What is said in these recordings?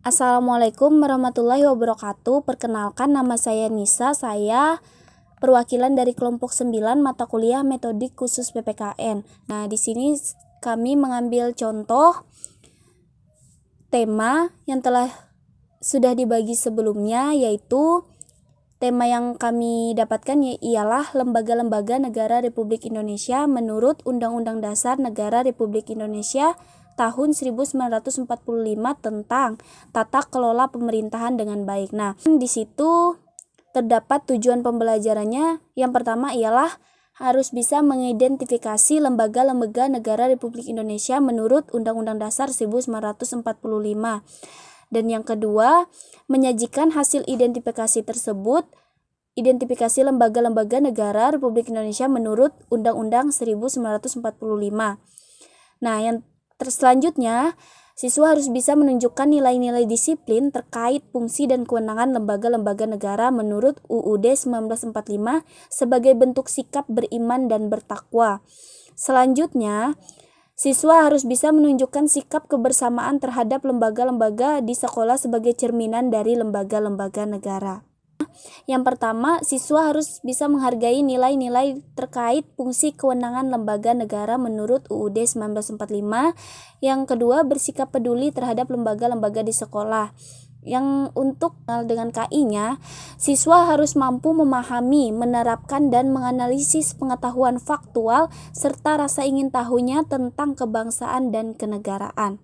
Assalamualaikum warahmatullahi wabarakatuh. Perkenalkan, nama saya Nisa. Saya perwakilan dari kelompok 9 mata kuliah Metodik Khusus PPKN. Nah, di sini kami mengambil contoh tema yang sudah dibagi sebelumnya, yaitu tema yang kami dapatkan ialah lembaga-lembaga negara Republik Indonesia menurut Undang-Undang Dasar Negara Republik Indonesia tahun 1945 tentang tata kelola pemerintahan dengan baik. Nah, di situ terdapat tujuan pembelajarannya. Yang pertama ialah harus bisa mengidentifikasi lembaga-lembaga negara Republik Indonesia menurut Undang-Undang Dasar 1945. Dan yang kedua, menyajikan hasil identifikasi tersebut, identifikasi lembaga-lembaga negara Republik Indonesia menurut Undang-Undang 1945. Nah, yang selanjutnya, siswa harus bisa menunjukkan nilai-nilai disiplin terkait fungsi dan kewenangan lembaga-lembaga negara menurut UUD 1945 sebagai bentuk sikap beriman dan bertakwa. Selanjutnya, siswa harus bisa menunjukkan sikap kebersamaan terhadap lembaga-lembaga di sekolah sebagai cerminan dari lembaga-lembaga negara. Yang pertama, siswa harus bisa menghargai nilai-nilai terkait fungsi kewenangan lembaga negara menurut UUD 1945. Yang kedua, bersikap peduli terhadap lembaga-lembaga di sekolah. Yang untuk dengan KI-nya, siswa harus mampu memahami, menerapkan, dan menganalisis pengetahuan faktual serta rasa ingin tahunya tentang kebangsaan dan kenegaraan.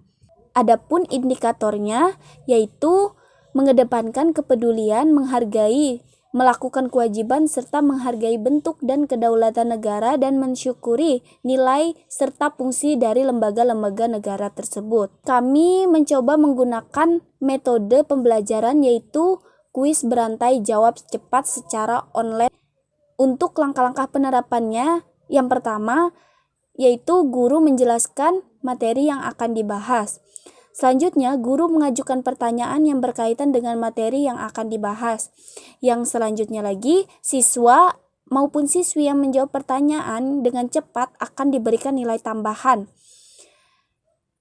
Adapun indikatornya yaitu mengedepankan kepedulian, menghargai, melakukan kewajiban, serta menghargai bentuk dan kedaulatan negara dan mensyukuri nilai serta fungsi dari lembaga-lembaga negara tersebut. Kami mencoba menggunakan metode pembelajaran yaitu kuis berantai jawab cepat secara online. Untuk langkah-langkah penerapannya, yang pertama yaitu guru menjelaskan materi yang akan dibahas. Selanjutnya, guru mengajukan pertanyaan yang berkaitan dengan materi yang akan dibahas. Yang selanjutnya lagi, siswa maupun siswi yang menjawab pertanyaan dengan cepat akan diberikan nilai tambahan.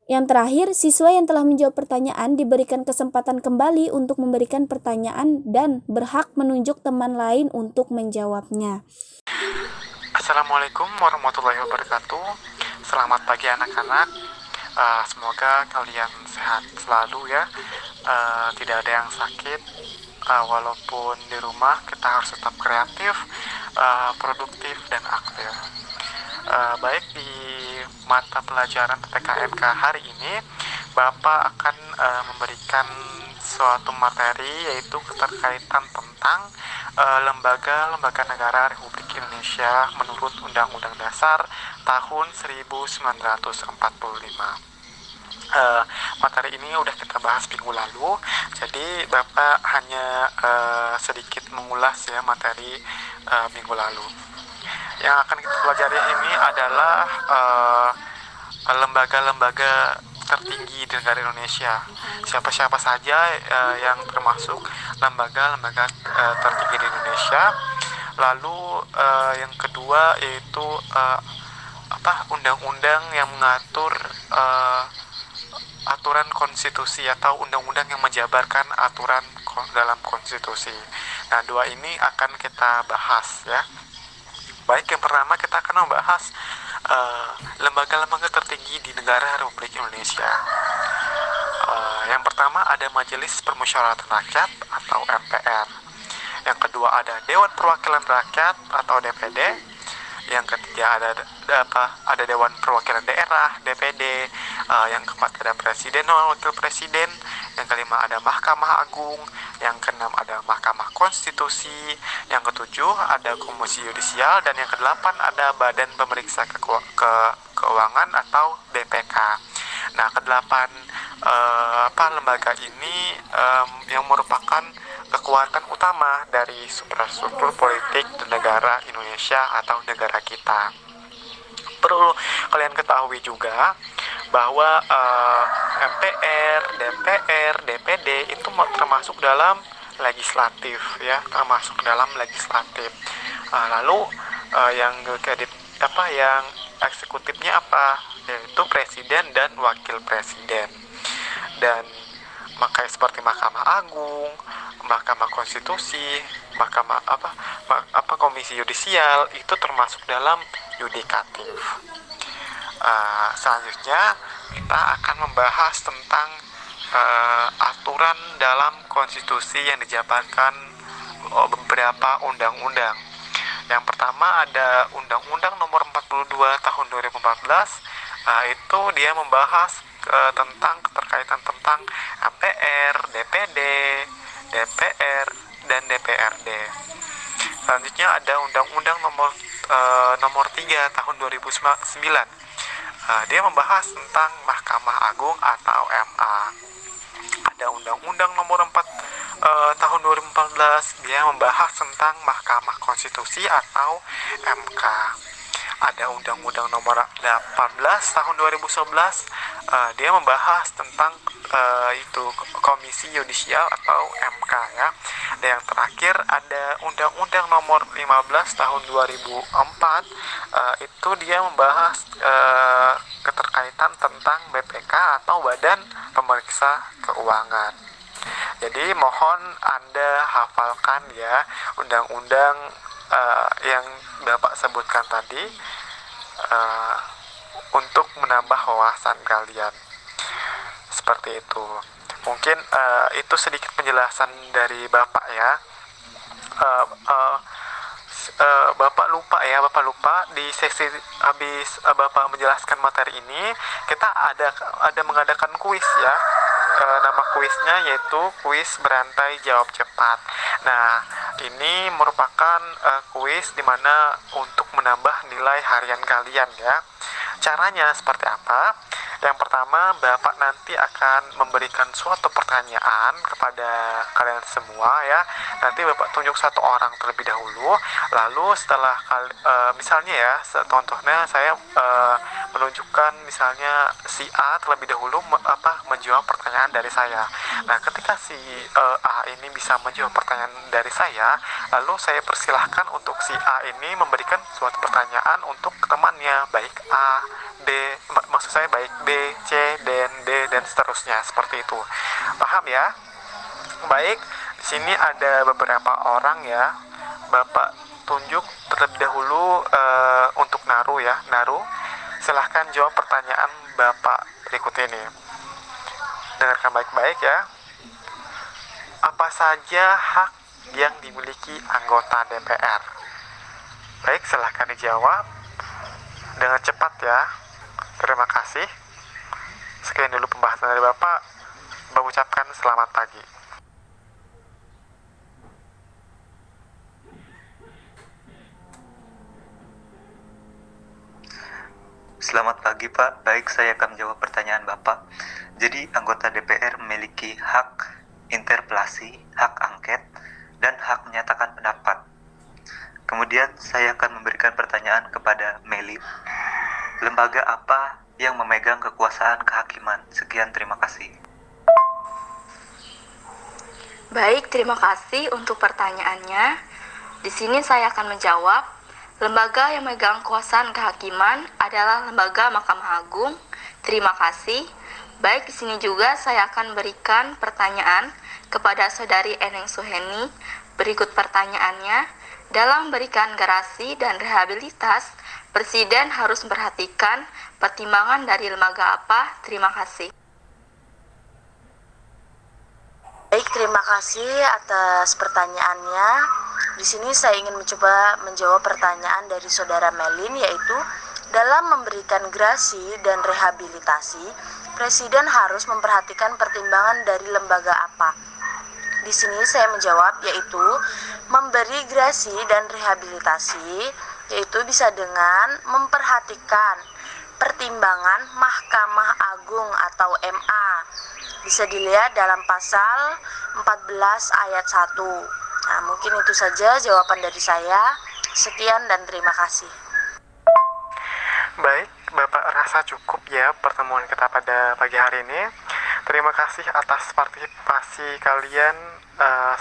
Yang terakhir, siswa yang telah menjawab pertanyaan diberikan kesempatan kembali untuk memberikan pertanyaan dan berhak menunjuk teman lain untuk menjawabnya. Assalamualaikum warahmatullahi wabarakatuh. Selamat pagi anak-anak. Semoga kalian sehat selalu ya. Tidak ada yang sakit. Walaupun di rumah kita harus tetap kreatif, produktif dan aktif. Baik, di mata pelajaran PPKMK hari ini, Bapak akan memberikan suatu materi yaitu keterkaitan tentang lembaga-lembaga negara Republik Indonesia menurut Undang-Undang Dasar tahun 1945. Materi ini udah kita bahas minggu lalu, jadi Bapak hanya sedikit mengulas ya materi minggu lalu. Yang akan kita pelajari ini adalah lembaga-lembaga tertinggi di negara Indonesia. Siapa-siapa saja yang termasuk lembaga-lembaga tertinggi di Indonesia. Lalu yang kedua yaitu undang-undang yang mengatur aturan konstitusi atau undang-undang yang menjabarkan aturan dalam konstitusi. Nah, dua ini akan kita bahas ya. Baik, yang pertama kita akan membahas lembaga-lembaga tertinggi di negara Republik Indonesia. Yang pertama ada Majelis Permusyawaratan Rakyat atau MPR. Yang kedua ada Dewan Perwakilan Rakyat atau DPD. Yang ketiga ada Dewan Perwakilan Daerah DPD. Yang keempat ada Presiden dan Wakil Presiden. Yang kelima ada Mahkamah Agung. Yang keenam ada Mahkamah Konstitusi. Yang ketujuh ada Komisi Yudisial. Dan yang kedelapan ada Badan Pemeriksa Keuangan atau BPK. Nah, kedelapan lembaga ini yang merupakan kekuatan utama dari infrastruktur politik di negara Indonesia atau negara kita. Perlu kalian ketahui juga bahwa MPR, DPR, DPD itu termasuk dalam legislatif ya, termasuk dalam legislatif. Lalu yang eksekutifnya apa? Yaitu presiden dan wakil presiden. Dan Makanya seperti Mahkamah Agung, Mahkamah Konstitusi, Komisi Yudisial itu termasuk dalam yudikatif. Selanjutnya kita akan membahas tentang aturan dalam konstitusi yang dijabarkan beberapa undang-undang. Yang pertama ada Undang-Undang Nomor 42 Tahun 2014. Itu dia membahas tentang keterkaitan tentang MPR, DPD, DPR, dan DPRD. Selanjutnya ada Undang-Undang nomor 3 Tahun 2009. Dia membahas tentang Mahkamah Agung atau MA. Ada Undang-Undang nomor 4 tahun 2014, dia membahas tentang Mahkamah Konstitusi atau MK. Ada Undang-Undang nomor 18 tahun 2011, dia membahas tentang Komisi Yudisial atau MK ya. Dan yang terakhir ada Undang-Undang nomor 15 tahun 2004, itu dia membahas keterkaitan tentang BPK atau Badan Pemeriksa Keuangan. Jadi mohon Anda hafalkan ya undang-undang yang Bapak sebutkan tadi untuk menambah wawasan kalian. Seperti itu. Mungkin itu sedikit penjelasan dari Bapak ya. Bapak lupa di sesi habis Bapak menjelaskan materi ini, kita ada mengadakan kuis ya. Nama kuisnya yaitu kuis berantai jawab cepat. Nah, ini merupakan kuis dimana untuk menambah nilai harian kalian ya. Caranya seperti apa? Yang pertama, Bapak nanti akan memberikan suatu pertanyaan kepada kalian semua ya. Nanti Bapak tunjuk satu orang terlebih dahulu. Lalu setelah misalnya ya, contohnya saya menunjukkan misalnya si A terlebih dahulu menjawab pertanyaan dari saya. Nah, ketika si A ini bisa menjawab pertanyaan dari saya, lalu saya persilahkan untuk si A ini memberikan suatu pertanyaan untuk temannya, baik A, B, maksud saya baik B, C, dan D, dan seterusnya, seperti itu. Paham ya? Baik, di sini ada beberapa orang ya. Bapak tunjuk terlebih dahulu untuk Naru ya. Naru, silahkan jawab pertanyaan Bapak berikut ini. Dengarkan baik-baik ya. Apa saja hak yang dimiliki anggota DPR? Baik, silahkan dijawab dengan cepat ya. Terima kasih. Sekian dulu pembahasan dari Bapak. Bapak ucapkan selamat pagi. Selamat pagi Pak, baik saya akan menjawab pertanyaan Bapak. Jadi anggota DPR memiliki hak interpelasi, hak angket, dan hak menyatakan pendapat. Kemudian saya akan memberikan pertanyaan kepada Meli. Lembaga apa yang memegang kekuasaan kehakiman? Sekian, terima kasih. Baik, terima kasih untuk pertanyaannya. Di sini saya akan menjawab. Lembaga yang memegang kekuasaan kehakiman adalah lembaga Mahkamah Agung. Terima kasih. Baik, di sini juga saya akan berikan pertanyaan kepada Saudari Eneng Suheni. Berikut pertanyaannya. Dalam memberikan garasi dan rehabilitas, Presiden harus memperhatikan pertimbangan dari lembaga apa? Terima kasih. Baik, terima kasih atas pertanyaannya. Di sini saya ingin mencoba menjawab pertanyaan dari Saudara Melin, yaitu dalam memberikan gerasi dan rehabilitasi, Presiden harus memperhatikan pertimbangan dari lembaga apa. Di sini saya menjawab yaitu memberi gerasi dan rehabilitasi, yaitu bisa dengan memperhatikan pertimbangan Mahkamah Agung atau MA. Bisa dilihat dalam pasal 14 ayat 1. Nah, mungkin itu saja jawaban dari saya. Sekian dan terima kasih. Baik, Bapak rasa cukup ya pertemuan kita pada pagi hari ini. Terima kasih atas partisipasi kalian.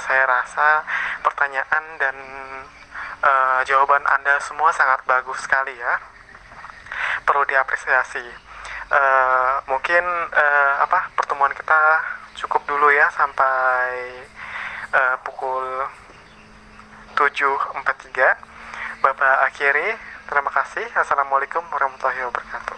Saya rasa pertanyaan dan jawaban Anda semua sangat bagus sekali ya. Perlu diapresiasi. Mungkin pertemuan kita cukup dulu ya sampai pukul 7.43. Bapak akhiri, terima kasih. Assalamualaikum warahmatullahi wabarakatuh.